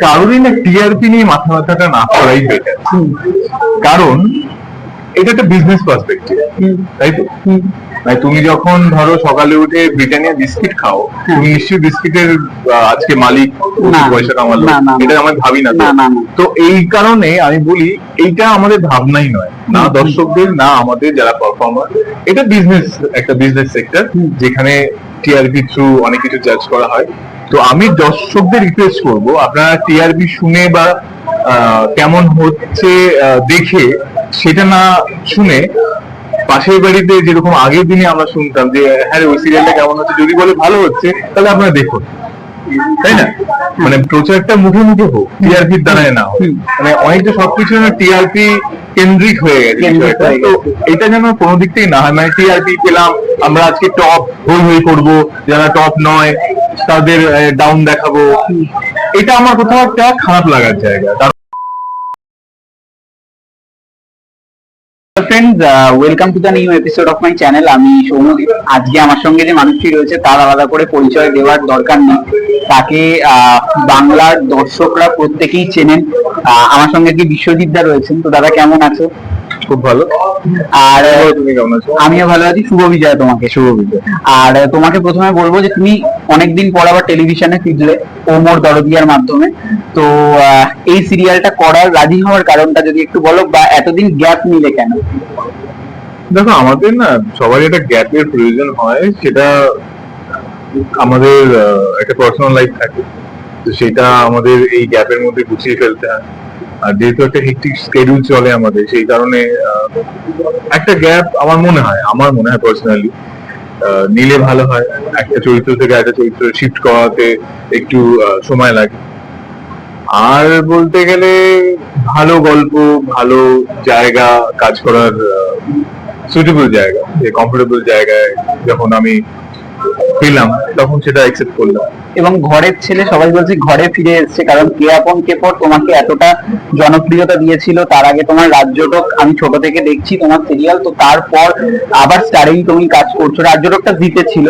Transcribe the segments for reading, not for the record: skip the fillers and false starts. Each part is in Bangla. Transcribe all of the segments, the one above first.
কারোরই না টিআরপি নিয়ে মাথা ব্যথাটা না করাই বেটার, কারণ এটা একটা বিজনেস পার্সপেক্টিভ, তাই তো? মানে তুমি যখন ধরো সকালে উঠে ব্রিটানিয়া বিস্কিট খাও, তুমি নিশ্চয়ই বিস্কিটের আজকে মালিক পয়সা কামালো, এটা আমরা ভাবি না। তো এই কারণে আমি বলি এইটা আমাদের ভাবনাই নয়, না দর্শকদের না আমাদের যারা পারফর্মার। এটা বিজনেস, একটা বিজনেস সেক্টর যেখানে টিআরপি থ্রু অনেক কিছু জাজ করা হয়। তো আমি দর্শকদের রিকোয়েস্ট করবো, আপনারা টিআরপি শুনে বা কেমন হচ্ছে দেখে সেটা না শুনে পাশের বাড়িতে যেরকম আগের দিনে আমরা শুনতাম যে হ্যাঁ ওই সিরিয়ালটা কেমন হচ্ছে, যদি বলে ভালো হচ্ছে তাহলে আপনারা দেখুন, তাই না? মানে প্রচারটা মুখে মুখে হোক, টিআরপির দ্বারাই না হোক। মানে অনেকটা সবকিছু টিআরপি কেন্দ্রিক হয়ে গেছে। তো এটা যেন কোনো দিক থেকে না হয়, মানে টিআরপি পেলাম আমরা আজকে টপ হই হই করবো, যারা টপ নয় তাদের ডাউন দেখাবো, এটা আমার কোথাও একটা খারাপ লাগার জায়গা। Friends, welcome to the new episode of my channel. আমি সৌম্যদীপ। আজকে আমার সঙ্গে যে মানুষটি রয়েছে তার আলাদা করে পরিচয় দেওয়ার দরকার নেই, তাকে বাংলার দর্শকরা প্রত্যেকেই চেনেন। আমার সঙ্গে কি বিশ্বজিৎ দা রয়েছেন। তো দাদা কেমন আছো? খুব ভালো। আর তুমি কেমন আছো? আমিও ভালো আছি। শুভ বিজয় তোমাকে। শুভ বিজয়। আর তোমাকে প্রথমে বলবো যে তুমি অনেকদিন পর আবার টেলিভিশনে ফিরলে ও মোর দরদিয়ার মাধ্যমে। তো এই সিরিয়ালটা করার রাজি হওয়ার কারণটা যদি একটু বলো, বা এতদিন গ্যাপ নিলে কেন? দেখো, আমাদের না সবারই একটা গ্যাপের প্রয়োজন হয়, সেটা আমাদের একটা পার্সোনাল লাইফ থাকে, তো সেটা আমাদের এই গ্যাপের মধ্যে গুছিয়ে ফেলতে হয়। আর যেহেতু একটা হেক্টিক স্কেডিউল চলে আমাদের, সেই কারণে একটা গ্যাপ আমার মনে হয় পার্সোনালি নিলে ভালো হয়। একটা চরিত্র থেকে একটা চরিত্র শিফট করাতে একটু সময় লাগে। আর বলতে গেলে ভালো গল্প, ভালো জায়গা, কাজ করার সুইটেবল জায়গা, কমফোর্টেবল জায়গায় যখন আমি পেলাম তখন সেটা অ্যাকসেপ্ট করলাম। এবং ঘরের ছেলে সবাই বলছে ঘরে ফিরে এসেছে, কারণ কে আপন কে পর তোমাকে এতটা জনপ্রিয়তা দিয়েছিল। তার আগে তোমার রাজ্যটক আমি ছোট থেকে দেখছি তোমার সিরিয়াল, তো তারপর আবার স্টারিং তুমি কাজ করছো। রাজ্যটকটা জিতেছিল,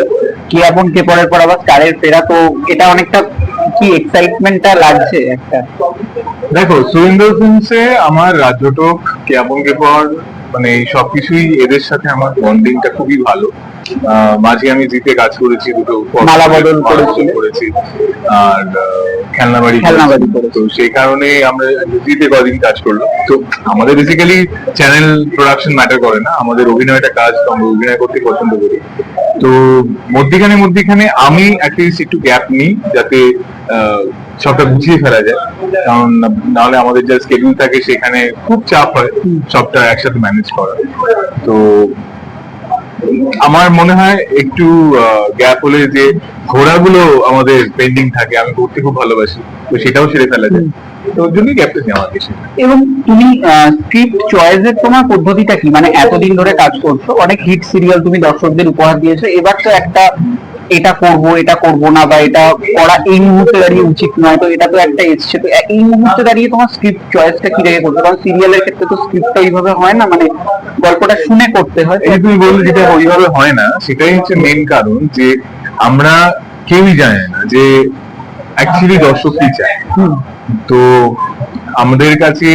কে আপন কে পরের পর আবার স্টারের ফেরা, তো এটা অনেকটা কি এক্সাইটমেন্টটা লাগছে একটা? দেখো, সুরেন্দ্র ফিল্মসে আমার রাজ্যটক, কে আপন কে পর, মানে সবকিছুই এদের সাথে আমার বন্ডিংটা খুবই ভালো। মাঝে আমি জিতে কাজ করেছি, দুটো মালা বদল করেছি, আর খেলনাবাড়ি, তো সেই কারণে আমরা জিতে কদিন কাজ করলাম। তো আমাদের বেসিক্যালি চ্যানেল প্রোডাকশন ম্যাটার করে না, আমাদের অভিনয়টা কাজ, আমরা অভিনয় করতে পছন্দ করি। তো মধ্যিখানে আমি অ্যাটলিস্ট একটু গ্যাপ নিই, যাতে সবটা গুছিয়ে ফেলা যায়, কারণ নাহলে আমাদের যা স্কেডিউল থাকে সেখানে খুব চাপ হয় সবটা একসাথে ম্যানেজ করা। তো আমার মনে হয় একটু গ্যাপ হলে যে ঘোড়াগুলো আমাদের পেন্ডিং থাকে, আমি ঘুরতে খুব ভালোবাসি, তো সেটাও সেরে ফেলা যায়। তো ওর জন্যই গ্যাপটা নেওয়া গেছে। এবং তুমি স্ক্রিপ্ট চয়েসের তোমার পদ্ধতিটা কি? মানে এতদিন ধরে কাজ করছো, অনেক হিট সিরিয়াল তুমি দর্শকদের উপহার দিয়েছো, এবার তো একটা এটা করব না, বা এটা করা এই মুহূর্তে দাঁড়িয়ে উচিত নয়, তো এটা তো একটা এসছে। তো এই মুহূর্তে দাঁড়িয়ে তোমার স্ক্রিপ্ট চয়েসটা কি রেখে করছো? কারণ সিরিয়ালের ক্ষেত্রে তো স্ক্রিপ্টটা এইভাবে হয় না, মানে গল্পটা শুনে করতে হয়। এই তুমি বললে যেটা ওইভাবে হয় না, সেটাই হচ্ছে মেন কারণ, যে আমরা কেউই জানে না যে অ্যাকচুয়ালি দর্শক কি চায়। তো আমাদের কাছে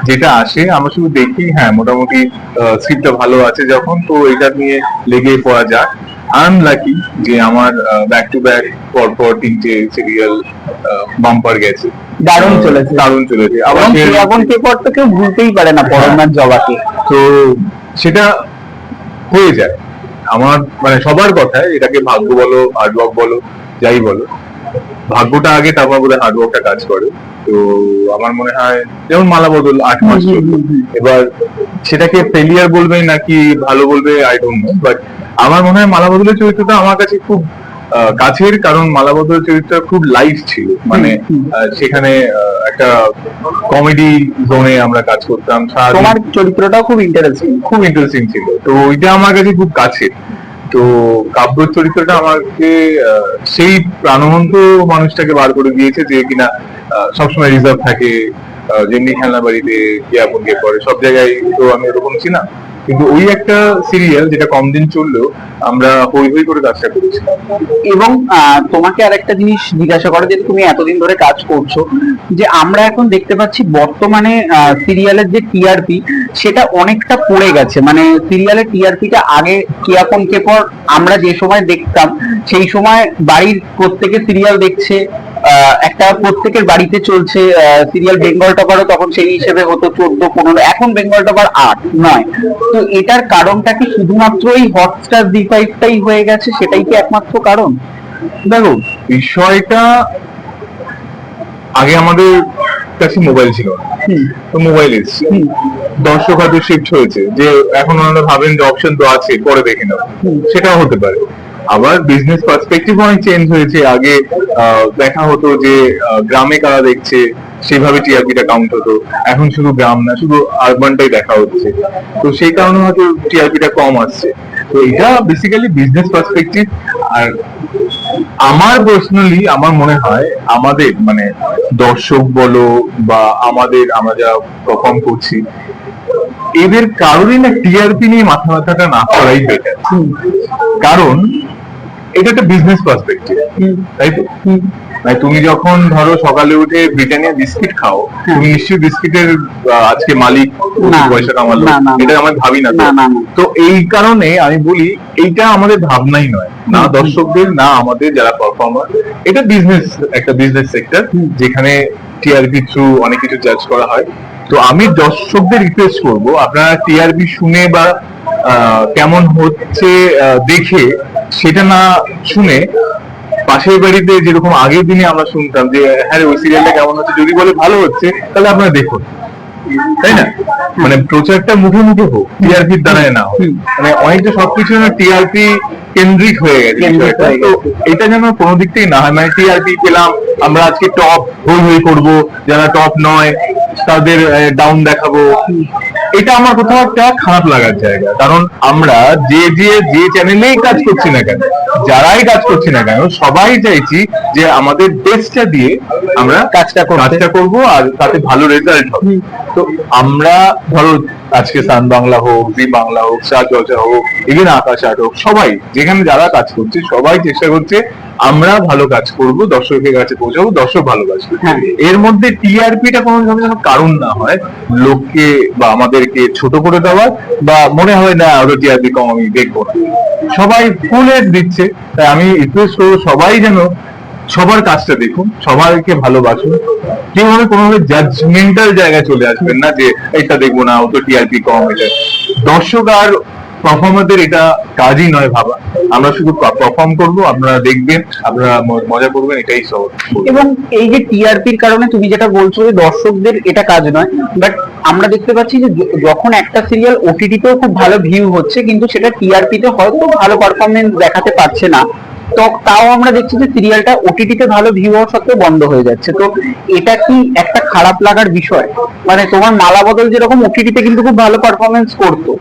যেটা আসে আমরা শুধু দেখি, হ্যাঁ মোটামুটি স্ক্রিপ্টটা ভালো আছে যখন, তো এটা নিয়ে লেগে পড়া যাক। আই লাকি যে আমার ব্যাক টু ব্যাক পরপর 3টে সিরিয়াল বাম্পার গেছে, দারুণ চলেছে। আবার এখন পেপার তো কেউ ভুলতেই পারে না, পরমার জবাকে। তো সেটা হয়ে যায় আমার, মানে সবার কথায় এটাকে ভাগ্য বলো, হার্ডওয়ার্ক বলো, যাই বলো, ভাগ্যটা আগে, তারপর বোধহয় হার্ডওয়ার্কটা কাজ করে। তো আমার মনে হয় যেমন মালা বদল 8 মাস চলবে, এবার সেটাকে ফেলিয়ার বলবে নাকি ভালো বলবে আই ডোন্ট নো, বাট আমার মনে হয় মালা বদলের চরিত্রটা আমার কাছে খুব কাছের, কারণ মালা বদলের চরিত্রটা খুব লাইভ ছিল। মানে সেখানে একটা কমেডি জোনে আমরা কাজ করতাম, তোমার চরিত্রটাও খুব ইন্টারেস্টিং ছিল, তো ওইটা আমার কাছে খুব কাছে। তো কাব্য চরিত্রটা আমাকে সেই প্রাণবন্ত মানুষটাকে বার করে দিয়েছে, যে কিনা সবসময় রিজার্ভ থাকে, যেমনি খেলনা বাড়িতে, কে আপন কে পরে, সব জায়গায় তো আমি ওরকম ছিলাম। কিন্তু ওই একটা সিরিয়াল যেটা কম দিন চললেও আমরা হই হই করে কাজটা করেছি। এবং তোমাকে আর একটা জিনিস জিজ্ঞাসা করে, যে তুমি এতদিন ধরে কাজ করছো, যে আমরা এখন দেখতে পাচ্ছি বর্তমানে সিরিয়ালের যে টিআরপি সেটা অনেকটা পড়ে গেছে। মানে সিরিয়ালের টিআরপিটা আগে কিরকম কে পর আমরা যে সময় দেখতাম, সেই সময় বাড়ির প্রত্যেকে সিরিয়াল দেখছে, একটা প্রত্যেকের বাড়িতে চলছে সিরিয়াল। বেঙ্গল টপারও তখন সেই হিসেবে হতো 14-15, এখন বেঙ্গল টপার 8-9। তো এটার কারণটা কি শুধুমাত্র এই হটস্টার জি5টাই হয়ে গেছে, সেটাই কি একমাত্র কারণ? দেখো, বিষয়টা আগে আমাদের কাছে মোবাইল ছিল না, তো মোবাইল এসছে, দর্শক হয়তো শিফট হয়েছে, যে এখন ওনারা ভাবেন যে অপশন তো আছে, পরে দেখে নেব, সেটাও হতে পারে। আবার বিজনেস পার্সপেক্টিভ অনেক চেঞ্জ হয়েছে। আগে দেখা হতো যে গ্রামে কারা দেখছে সেভাবে টিআরপিটা কাউন্ট হতো, এখন শুধু গ্রাম না, শুধু আরবানটাই দেখা হচ্ছে, তো সেই কারণে হয়তো টিআরপিটা কম আসছে। তো এটা বেসিক্যালি বিজনেস পার্সপেক্টিভ। আর আমার পার্সোনালি আমার মনে হয় আমাদের মানে দর্শক বলো বা আমরা যা পারফর্ম করছি, এদের কারোরই না টিআরপি নিয়ে মাথা ব্যথাটা না করাই বেটার। কারণ এটা একটা বিজনেস পার্সপেক্টিভ, তাই তো? মানে তুমি যখন ধরো সকালে উঠে ব্রিটানিয়া বিস্কিট খাও, তুমি নিশ্চয়ই বিস্কিটের আজকে মালিক পয়সা কামালো, এটা আমি ভাবি না। তো এই কারণে আমি বলি এইটা আমাদের ভাবনাই নয়, না দর্শকদের, না আমাদের যারা পারফর্মার। এটা বিজনেস, একটা বিজনেস সেক্টর যেখানে টিআরপি থ্রু অনেক কিছু জাজ করা হয়। তো আমি দর্শকদের রিকোয়েস্ট করব, আপনারা টিআরপি শুনে বা কেমন হচ্ছে দেখে সেটা না শুনে, পাশের বাড়িতে যেরকম আগের দিনে আমরা শুনতাম যে হ্যাঁ ওই সিরিয়ালটা কেমন হচ্ছে, যদি বলে ভালো হচ্ছে তাহলে আপনারা দেখুন, তাই না? মানে প্রচারটা মুখে মুখে হোক, টিআরপির দ্বারাই না হোক। মানে অনেকটা সবকিছু টিআরপি কেন্দ্রিক হয়ে গেছে। তো এটা যেন কোনো দিক থেকে না হয়, মানে টিআরপি পেলাম আমরা আজকে টপ হই হই করবো, যারা টপ নয় তাদের ডাউন দেখাবো, এটা আমার কোথাও একটা খারাপ লাগার জায়গা। কারণ আমরা যে চ্যানেলেই কাজ করছি না কেন, যারাই কাজ করছি না কেন, সবাই চাইছি যে আমাদের বেস্টটা দিয়ে আমরা কাজটা করব আর তাতে ভালো রেজাল্ট হবে। তো আমরা ধরো আজকে সান বাংলা হোক, জি বাংলা হোক, স্টার জলসা হোক, ইভেন আকাশ আট হোক, সবাই যেখানে যারা কাজ করছে সবাই চেষ্টা করছে আমরা ভালো কাজ করব, দর্শকের কাছে পৌঁছাবো, দর্শক ভালোবাসবে। এর মধ্যে টিআরপিটা কোনো যেন কারণ না হয় লোককে বা আমাদেরকে ছোট করে দেওয়ার, বা মনে হয় না ওটা টিআরপি কম আমি দেখবো না। সবাই ফুল এড দিচ্ছে, তাই আমি রিকোয়েস্ট করবো সবাই যেন সবার কাজটা দেখুন, সবাইকে ভালোবাসুন। কিভাবে কোনোভাবে জাজমেন্টাল জায়গায় চলে আসবেন না যে এটা দেখবো না, ও তো টিআরপি কম। এটা দর্শক আর পারফর্মারদের এটা কাজই নয় ভাবা, আমরা শুধু পারফর্ম করবো, আপনারা দেখবেন, আপনারা মজা করবেন, এটাই সব। এবং এই যে টিআরপির কারণে তুমি যেটা বলছো যে দর্শকদের এটা কাজ নয়, বাট আমরা দেখতে পাচ্ছি যে যখন একটা সিরিয়াল ওটিটিতেও খুব ভালো ভিউ হচ্ছে, কিন্তু সেটা টিআরপিতে হয়তো ভালো পারফরমেন্স দেখাতে পারছে না, তো তাও আমরা দেখছি যে সিরিয়ালটা ওটিটিতে ভালো ভিউ হওয়ার সত্ত্বেও বন্ধ হয়ে যাচ্ছে। তো এটা কি একটা খারাপ লাগার বিষয়? মানে তোমার মালা বদল যেরকম ওটিটিতে কিন্তু খুব ভালো পারফরমেন্স করতো।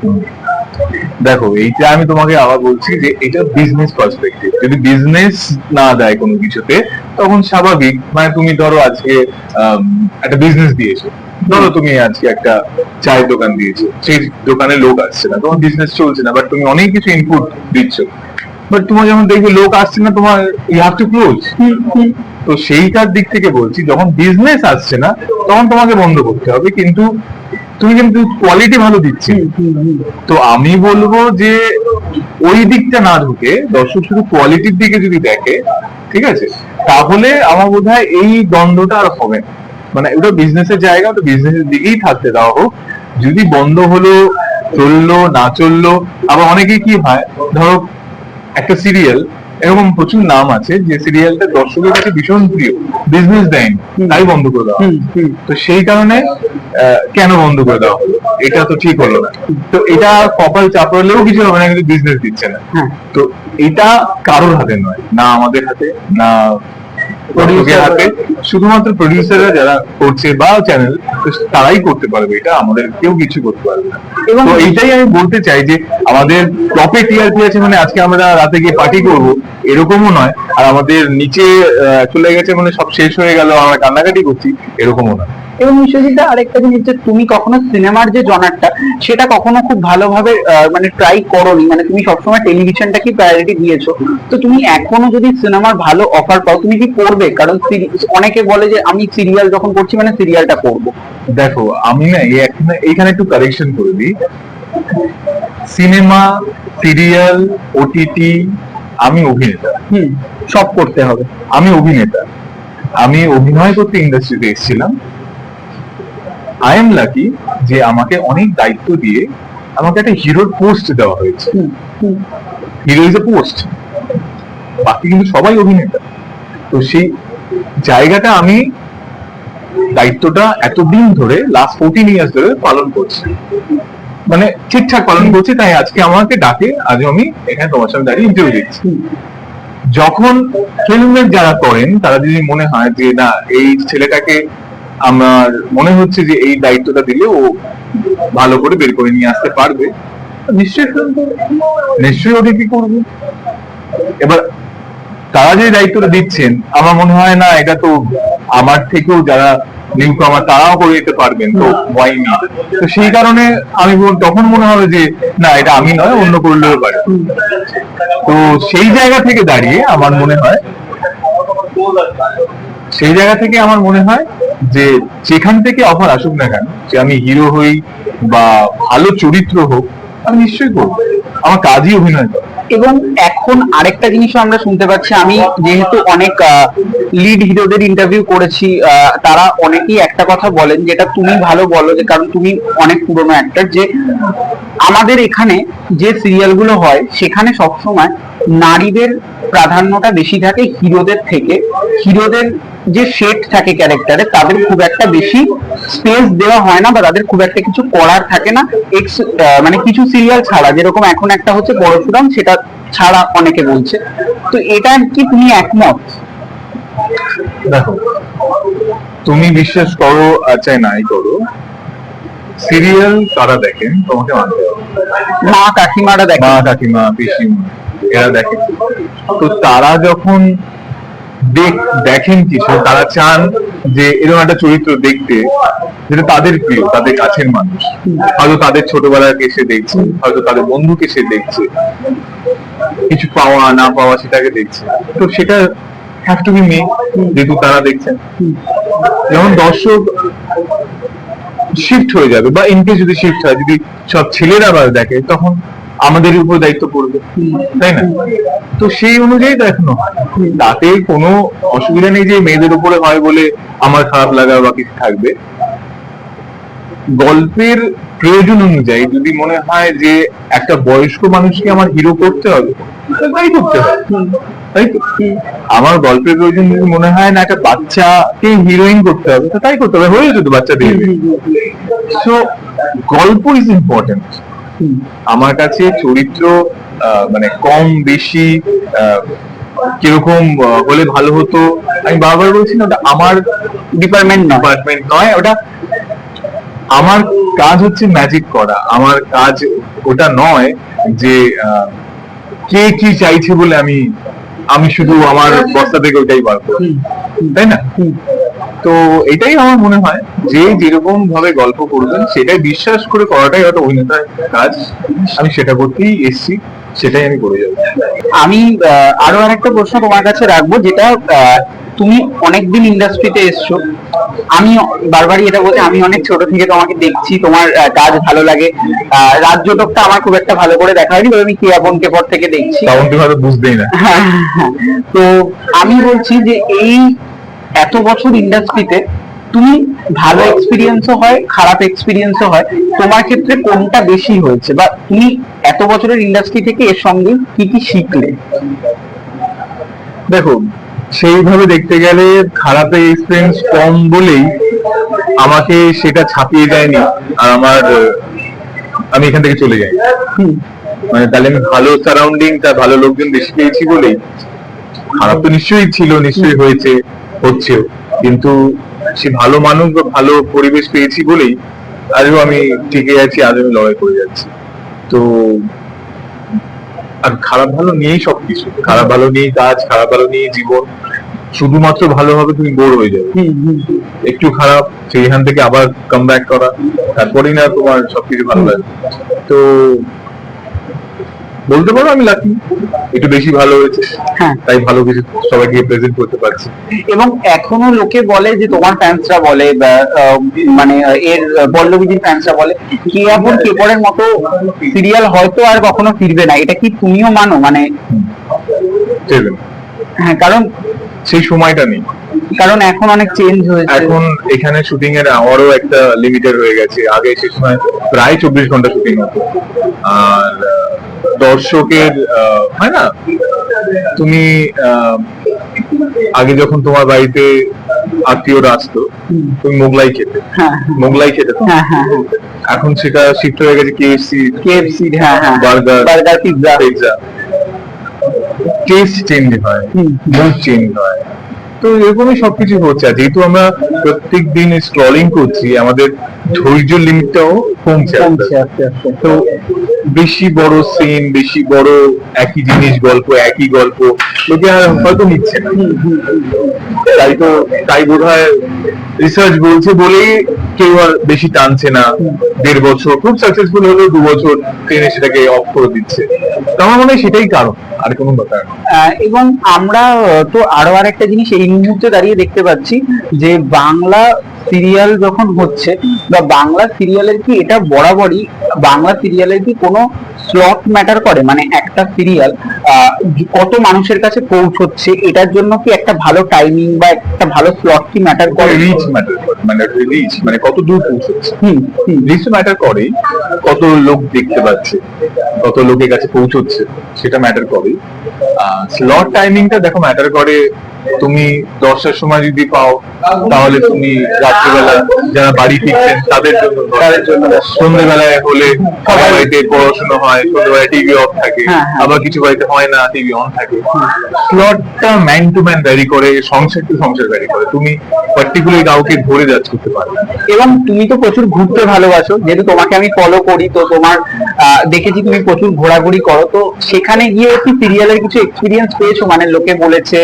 দেখো, এইটা আমি তোমাকে আবার বলছি যে এটা বিজনেস পার্সপেক্টিভ। যদি বিজনেস না দেয় কোনো কিছুতে, তখন স্বাভাবিক। মানে তুমি ধরো আজকে একটা বিজনেস দিয়েছো, ধরো তুমি আজকে একটা চায়ের দোকান দিয়েছো, সেই দোকানে লোক আসছে না, তোমার বিজনেস চলছে না, বাট তুমি অনেক কিছু ইনপুট দিচ্ছ, বাট তোমার যখন দেখবে লোক আসছে না, তোমার ইউ হ্যাভ টু ক্লোজ। তো সেইটার দিক থেকে বলছি, যখন বিজনেস আসছে না তখন তোমাকে বন্ধ করতে হবে, কিন্তু তুমি কিন্তু কোয়ালিটি ভালো দিচ্ছি। তো আমি বলবো যে ওই দিকটা না ঢুকে দর্শক শুধু কোয়ালিটির দিকে যদি দেখে, ঠিক আছে, তাহলে আমার বোধ হয় এই দ্বন্দ্বটা আর হবে না। মানে ওটা বিজনেসের জায়গা, ওটা বিজনেসের দিকেই থাকতে দেওয়া হোক। যদি বন্ধ হলো, চললো না চললো, আবার অনেকে কি হয়, ধরো একটা সিরিয়াল এরকম প্রচুর নাম আছে যে সিরিয়ালটা দর্শকের কাছে ভীষণ প্রিয়, বিজনেস দেয়নি, তাই বন্ধ করে দেওয়া। তো সেই কারণে কেন বন্ধ করে দেওয়া হলো, এটা তো ঠিক হলো না। তো এটা কপাল চাপড়লেও কিছু হবে না, কিন্তু বিজনেস দিচ্ছে না। তো এটা কারোর হাতে নয়, না আমাদের হাতে, না প্রযোজকের হাতে। শুধুমাত্র প্রডিউসাররা যারা করছে বা চ্যানেল, তারাই করতে পারবে, এটা আমাদের কেউ কিছু করতে পারবে না। তো এইটাই আমি বলতে চাই যে আমাদের টপে টিআরপি আছে মানে আজকে আমরা রাতে গিয়ে পার্টি করবো এরকমও নয়, আর আমাদের নিচে চলে গেছে মানে সব শেষ হয়ে গেল আমরা কান্নাকাটি করছি, এরকমও নয়। এবং বিশ্বজিৎ আরেকটা জিনিস, যে তুমি কখনো সিনেমার যে জনারটা সেটা কখনো খুব ভালোভাবে মানে ট্রাই করোনি, মানে তুমি সবসময় টেলিভিশনটাকে প্রায়োরিটি দিয়েছো। তো তুমি এখনো যদি সিনেমার ভালো অফার পাও তুমি কি করবে? কারণ অনেকে বলে যে আমি সিরিয়াল যখন করছি মানে সিরিয়ালটা করবো। দেখো আমি না এইখানে একটু কারেকশন করে দিই। সিনেমা, সিরিয়াল, ওটিটি, আমি অভিনেতা। সব করতে হবে। আমি অভিনেতা, আমি অভিনয় করতে ইন্ডাস্ট্রিতে এসেছিলাম। আই এম লাকি যে আমাকে অনেক দায়িত্ব দিয়ে আমাকে একটা হিরোর পোস্ট দেওয়া হয়েছে। হিরো ইজ এ পোস্ট, বাকি কিন্তু সবাই অভিনেতা। তো সেই জায়গাটা আমি দায়িত্বটা এতদিন ধরে লাস্ট 14 ইয়ার্স ধরে পালন করছি, মানে ঠিকঠাক পালন করছি। তাই আজকে আমাকে ডাকে, আজ আমি এখানে তোমার সামনে দাঁড়িয়ে ইন্টারভিউ দিচ্ছি। যখন ফিল্মের যারা করেন তারা যদি মনে হয় যে না এই ছেলেটাকে আমার মনে হচ্ছে যে এই দায়িত্বটা দিলে ও ভালো করে বের করে নিয়ে আসতে পারবে, নিশ্চয়ই ফিল্ম করবে, নিশ্চয়ই ওটিটি করবে। এবার তারা যে দায়িত্বটা দিচ্ছেন আমার মনে হয় না এটা তো আমার থেকেও যারা নিউ কামার তারাও করে দিতে পারবেন, তো ওয়াই না। তো সেই কারণে আমি তখন মনে হবে যে না এটা আমি নয়, অন্য করলেও পারে। তো সেই জায়গা থেকে দাঁড়িয়ে আমার মনে হয় যে যেখান থেকে অফার আসুক না কেন, যে আমি হিরো হই বা ভালো চরিত্র হোক, আমি নিশ্চয়ই করবো। আমার কাজই অভিনয় করা। এবং এখন আরেকটা জিনিসও আমরা শুনতে পাচ্ছি, আমি যেহেতু অনেক লিড হিরোদের ইন্টারভিউ করেছি, তারা অনেকেই একটা কথা বলেন, যেটা তুমি ভালো বলো, যে কারণ তুমি অনেক পুরনো অ্যাক্টর, যে আমাদের এখানে যে সিরিয়াল গুলো হয় সেখানে সবসময় নারীদের প্রাধান্যটা বেশি থাকে হিরোদের থেকে। হিরোদের যে শেড থাকে ক্যারেক্টারে তাদের খুব একটা বেশি স্পেস দেওয়া হয় না, বা তাদের খুব একটা কিছু করার থাকে না, মানে কিছু সিরিয়াল ছাড়া। যেরকম এখন একটা হচ্ছে পরশুরাম, সেটা ছাড়া অনেকে বলছে। তো এটা কি তুমি একমত? দেখো, তুমি বিশ্বাস করো আর চাই নাই করো, সিরিয়াল তারা দেখেন তোমাকে মানতে হবে। মা কাকিমারা দেখে, মা কাকিমা পিসিমা এরা দেখেন। তো তারা যখন দেখেন কিছু, তারা চান যে এরকম একটা চরিত্র দেখতে যেটা তাদের প্রিয়, তাদের কাছের মানুষ। হয়তো তাদের ছোটবেলাকে সে দেখছে, হয়তো তাদের বন্ধুকে সে দেখছে, কিছু পাওয়া না পাওয়া সেটাকে দেখছে। তো সেটা হ্যাভ টু বি মে, যেহেতু তারা দেখছেন। যেমন দর্শক শিফট হয়ে যাবে, বা ইনকেস যদি শিফট হয়, যদি সব ছেলেরা আবার দেখে, তখন আমাদের উপর দায়িত্ব পড়বে, তাই না? তো সেই অনুযায়ী দেখানো হয়, তাতে কোনো অসুবিধা নেই যে মেয়েদের উপরে হয় বলে আমার খারাপ লাগা বা কিছু থাকবে। গল্পের প্রয়োজন অনুযায়ী যদি মনে হয় যে একটা বয়স্ক মানুষকে আমার হিরো করতে হবে, তাই করতে হবে, তাই তো? আমার গল্পের প্রয়োজন যদি মনে হয় না একটা বাচ্চাকে হিরোইন করতে হবে, তাই করতে হবে, হয়ে যেত বাচ্চা দিয়ে। সো গল্প ইজ ইম্পর্টেন্ট। আমার কাছে চরিত্র মানে কম বেশি কিরকম হলে ভালো হতো, আমি বারবার বলছি না, ওটা আমার ডিপার্টমেন্ট নয়। ওটা আমার কাজ হচ্ছে ম্যাজিক করা, আমার কাজ ওটা নয় যে কে কি চাইছে বলে আমি শুধু আমার বস্তা থেকে ওইটাই বার করি, তাই না? তো এটাই আমার মনে হয় যে যেরকম ভাবে গল্প করবেন সেটাই বিশ্বাস করে করাটাই হয়তো অভিনেতার কাজ। আমি সেটা করতেই এসছি, সেটাই আমি করে যাবো। আমি আরো আরেকটা প্রশ্ন তোমার কাছে রাখবো, যেটা তুমি অনেকদিন ইন্ডাস্ট্রিতে এসছো। আমি বারবারই এটা বলছি, আমি অনেক ছোট থেকে তোমাকে দেখছি, তোমার কাজ ভালো লাগে। রাজ্যটকটা আমার খুব একটা ভালো করে দেখা হয়নি, আমি কে আপনকে পর থেকে দেখছি, তখন তুমি হয়তো বুঝতেই না। তো আমি বলছি যে এই এত বছর ইন্ডাস্ট্রিতে তুমি ভালো এক্সপিরিয়েন্সও হয়, খারাপ এক্সপিরিয়েন্সও হয়, তোমার ক্ষেত্রে কোনটা বেশি হয়েছে, বা তুমি এত বছরের ইন্ডাস্ট্রি থেকে এর সঙ্গে কি কি শিখলে? দেখো, সেইভাবে দেখতে গেলে খারাপের এক্সপিরিয়েন্স কম বলেই আমাকে সেটা ছাপিয়ে যায়নি, আর আমি এখান থেকে চলে যাই। মানে তাহলে আমি ভালো সারাউন্ডিং, তার ভালো লোকজন বেশি পেয়েছি বলেই। খারাপ তো নিশ্চয়ই ছিল, নিশ্চয়ই হয়েছে, হচ্ছেও, কিন্তু সে ভালো মানুষ বা ভালো পরিবেশ পেয়েছি বলেই আজও আমি টিকে আছি, আজ আমি লড়াই করে যাচ্ছি। তো আর খারাপ ভালো নিয়েই সবকিছু, খারাপ ভালো নিয়েই কাজ, খারাপ ভালো নিয়েই জীবন। শুধুমাত্র ভালো হবে তুমি বোর হয়ে যাবে, একটু খারাপ সেইখান থেকে আবার কাম ব্যাক করা, তারপরেই না তোমার সবকিছু ভালো লাগে। তো বলতে পারো আমি লাকি, একটু বেশি ভালো হয়েছে, হ্যাঁ। তাই ভালো কিছু সবাইকে প্রেজেন্ট করতে পারছি। এবং এখনো লোকে বলে যে তোমার ফ্যান্সরা বলে বা মানে এর পল্লবীজির ফ্যান্সরা বলে কে আপন কে পরের মতো সিরিয়াল হয়তো আর কখনো ফিরবে না, এটা কি তুমিও মানো? মানে চলবে না। হ্যাঁ, কারণ সেই সময়টা নেই, কারণ এখন অনেক চেঞ্জ হয়েছে। এখন এখানে শুটিং এর আওয়ারও একটা লিমিটেড হয়ে গেছে। আগে সে সময় প্রায় 24 ঘন্টা শুটিং হতো, আর দর্শকের হয় না, তুমি আগে যখন তোমার বাড়িতে আত্মীয়রা আসতো তুমি মোগলাই খেতে, হ্যাঁ মোগলাই খেতে তো। হ্যাঁ হ্যাঁ এখন সেটা শিফট হয়ে গেছে কেএফসি, কেএফসি, হ্যাঁ হ্যাঁ, burger, burger, pizza. Pizza. Test change হয়, মুড চেঞ্জ হয়, তো এরকমই সবকিছু হচ্ছে। আর যেহেতু আমরা প্রত্যেক দিন স্ক্রলিং করছি, আমাদের ধৈর্য লিমিটটাও কমছে কমছে আস্তে আস্তে। তো বেশি বড় সিন, বেশি বড় একই জিনিস, গল্প একই গল্প লোকে আর হয়তো নিচ্ছে না। তাই বোধ হয় রিসার্চ বলছে বলেই কেউ আর বেশি টানছে না। 1.5 বছর খুব সাকসেসফুল হলেও 2 বছর ট্রেনে সেটাকে অফ করে দিচ্ছে। তো আমার মনে হয় সেটাই কারণ, আর কোনো ব্যাপার না। এবং আমরা তো আরো আরেকটা জিনিস এই মুহূর্তে দাঁড়িয়ে দেখতে পাচ্ছি যে বাংলা সিরিয়াল যখন হচ্ছে বা বাংলা সিরিয়ালের কি এটা বরাবরই, বাংলা সিরিয়ালের কি কোনো স্লট ম্যাটার করে? মানে একটা সিরিয়াল কত মানুষের কাছে পৌঁছচ্ছে, এটার জন্য কি একটা ভালো টাইমিং বা একটা ভালো স্লট কি ম্যাটার করে? রিচ ম্যাটার করে, মানে রিচ মানে কত দূর পৌঁছচ্ছে, রিচ ম্যাটার করে। কত লোক দেখতে পাচ্ছে, কত লোকের কাছে পৌঁছচ্ছে, সেটা ম্যাটার করে। স্লট টাইমিংটা দেখো ম্যাটার করে। তুমি 10টার সময় যদি পাও তাহলে তুমি রাত্রিবেলা যারা বাড়ি ফিরছেন তাদের জন্য, সন্ধ্যেবেলায় হলে সবার বাড়িতে পড়াশোনা হয়, সন্ধ্যেবেলায় টিভি অফ থাকে, আবার কিছু বাড়িতে হয় না, টিভি অন থাকে। স্লটটা ম্যান টু ম্যান ভ্যারি করে, সংসার টু সংসার ভ্যারি করে, তুমি পার্টিকুলার কাউকে ধরে জাজ করতে পারবে না। এবং তুমি তো প্রচুর ঘুরতে ভালোবাসো, যেহেতু তোমাকে আমি ফলো করি, তো তোমার দেখেছি তুমি প্রচুর ঘোরাঘুরি করো, তো সেখানে গিয়ে কি সিরিয়ালের কিছু এক্সপিরিয়েন্স পেয়েছো? মানে লোকে বলেছে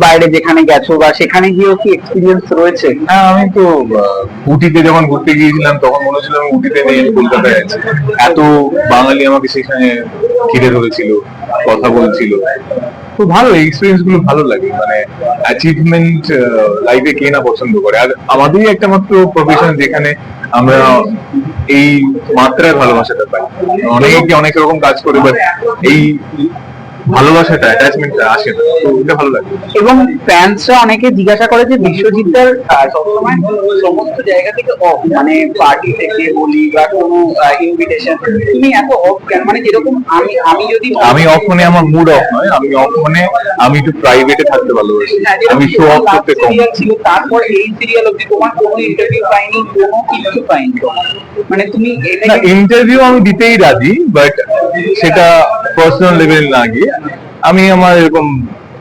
বাইরে যেখানে গেছো বা সেখানে গিয়েও কি এক্সপিরিয়েন্স রয়েছে? হ্যাঁ, আমি তো উটিতে যখন ঘুরতে গিয়েছিলাম তখন মনে হচ্ছিল আমি উটিতে নেই, আমি কলকাতায় আছি। এত বাঙালি আমাকে সেখানে ঘিরে ধরেছিল, কথা বলছিল। তো ভালো এক্সপিরিয়েন্স গুলো ভালো লাগে। মানে অ্যাচিভমেন্ট লাইফে কে না পছন্দ করে। আর আমাদেরই একটা মাত্র প্রফেশন যেখানে আমরা এই মাত্রায় ভালোবাসাটা পাই। অনেকে অনেক রকম কাজ করে, বাট এই ভালোবাসাটা, অ্যাটাচমেন্টটা আসে না, তো এটা ভালো লাগে। এবং ফ্যান্সরা অনেকে জিজ্ঞাসা করে যে বিশ্বজিৎদার সবসময় সমস্ত জায়গা থেকে অফ, মানে পার্টি থেকে বলি বা কোনো ইনভিটেশন, তুমি এত অফ কেন? মানে যেরকম আমি যদি আমি অফ মানে আমার মুড অফ নয়, আমি অফ মানে আমি একটু প্রাইভেটে থাকতে ভালোবাসি, আমি শো অফ করতে কম। ছিল, তারপর এই সিরিয়াল অবধি তোমার কোনো ইন্টারভিউ পাইনি, কোনো কিছু পাইনি, মানে তুমি ইন্টারভিউ আমি দিতেই রাজি, বাট সেটা পার্সোনাল লেভেল না গিয়ে আমি আমার এরকম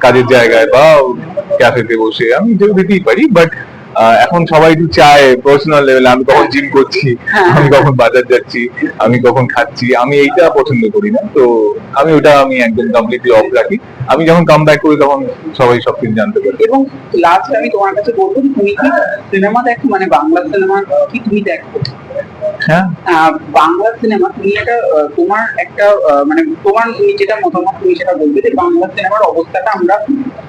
কাজের জায়গায় বা ক্যাফেতে বসে আমি ইন্টারভিউ দিতেই পারি। বাট এখন সবাই একটু চায় পার্সোনাল লেভেলে আমি কখন জিম করছি, আমি কখন বাজার যাচ্ছি, আমি কখন খাচ্ছি, আমি এইটা পছন্দ করি না। তো আমি একদম কমপ্লিটলি অফ রাখি। আমি যখন কাম ব্যাক করি তখন সবাই সবকিছু জানতে পারে। এবং লাস্ট আমি তোমার কাছে বলবো, তুমি কি সিনেমা দেখো? মানে বাংলা সিনেমা কি তুমি দেখো? হ্যাঁ, বাংলা সিনেমা তুমি তোমার একটা মানে তোমার যেটা মতামত তুমি সেটা বলবে যে বাংলা সিনেমার অবস্থাটা আমরা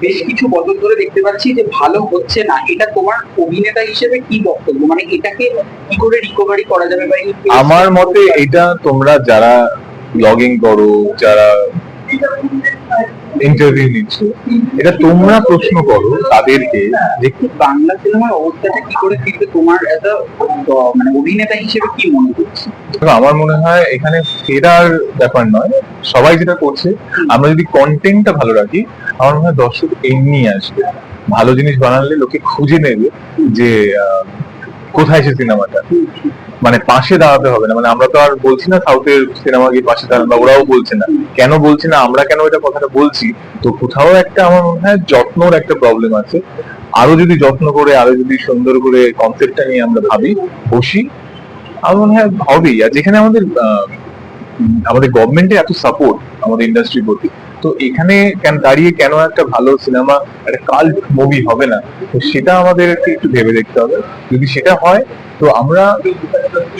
বেশ কিছু বছর ধরে দেখতে পাচ্ছি যে ভালো হচ্ছে না, এটা তোমার অভিনেতা হিসেবে কি বক্তব্য? মানে এটাকে কি করে রিকভারি করা যাবে? বা আমার মতে এটা তোমরা যারা ব্লগিং করো, যারা ইন্টারভিউ নিচ্ছ, এটা তোমরা প্রশ্ন করো তাদেরকে যে বাংলা সিনেমার অবস্থাটা কি করে ফিরবে, তোমার একটা মানে অভিনেতা হিসেবে কি মনে করছে? আমার মনে হয় এখানে ফেরার ব্যাপার নয়, সবাই যেটা করছে আমরা যদি কন্টেন্টটা ভালো রাখি, আমার মনে হয় দর্শক এমনি আসবে। ভালো জিনিস বানালে লোকে খুঁজে নেবে যে কোথায় সে সিনেমাটা, মানে পাশে দাঁড়াতে হবে না। মানে আমরা তো আর বলছি না সাউথের সিনেমা গিয়ে পাশে দাঁড়ান, বা ওরাও বলছে না, কেন বলছি না, আমরা কেন এটা কথাটা বলছি? তো কোথাও একটা আমার মনে হয় যত্নর একটা প্রবলেম আছে। আরো যদি যত্ন করে, আরো যদি সুন্দর করে কনসেপ্টটা নিয়ে আমরা ভাবি, বসি, আমার মনে হয় হবেই। আর যেখানে আমাদের গভর্নমেন্টের এত সাপোর্ট আমাদের ইন্ডাস্ট্রির প্রতি, তো এখানে কেন দাঁড়িয়ে কেন একটা ভালো সিনেমা, একটা কাল্ট মুভি হবে না? তো সেটা আমাদেরকে একটু ভেবে দেখতে হবে। যদি সেটা হয় তো আমরা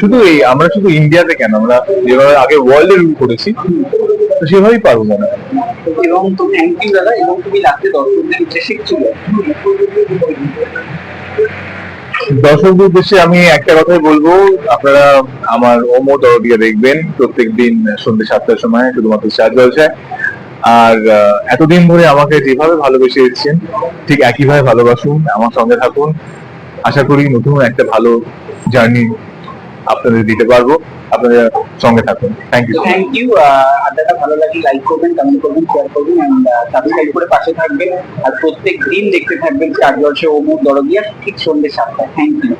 শুধু ইন্ডিয়াতে কেন, আমরা যেভাবে আগে ওয়ার্ল্ডে রুল করেছি তো সেভাবেই পারবো মনে হয়। এবং তো থ্যাংক ইউ দাদা, এবং তুমি লাস্টে দর্শকদের উদ্দেশ্যে কিছু বলো। দর্শকদের উদ্দেশ্যে আমি একটা কথাই বলবো, আপনারা আমার ওমো দরদিয়া দেখবেন প্রত্যেকদিন সন্ধ্যে 7টার সময় শুধুমাত্র স্টার জলসায়। আর এতদিন ধরে আমাকে যেভাবে ভালোবেসে এসেছেন ঠিক একইভাবে ভালোবাসুন, আমার সঙ্গে থাকুন। আশা করি নতুন একটা ভালো জার্নি আপনাদের দিতে পারবো। আপনাদের সঙ্গে থাকুন। Thank you. Thank you. আড্ডাটা ভালো লাগলে লাইক করবেন, কমেন্ট করবেন, শেয়ার করবেন, এন্ড সাবস্ক্রাইব করে পাশে থাকবেন। আর প্রত্যেক দিন দেখতে থাকবেন স্টার জলসা ওমো দরদিয়া ঠিক সন্ধ্যে 7টায়। Thank you.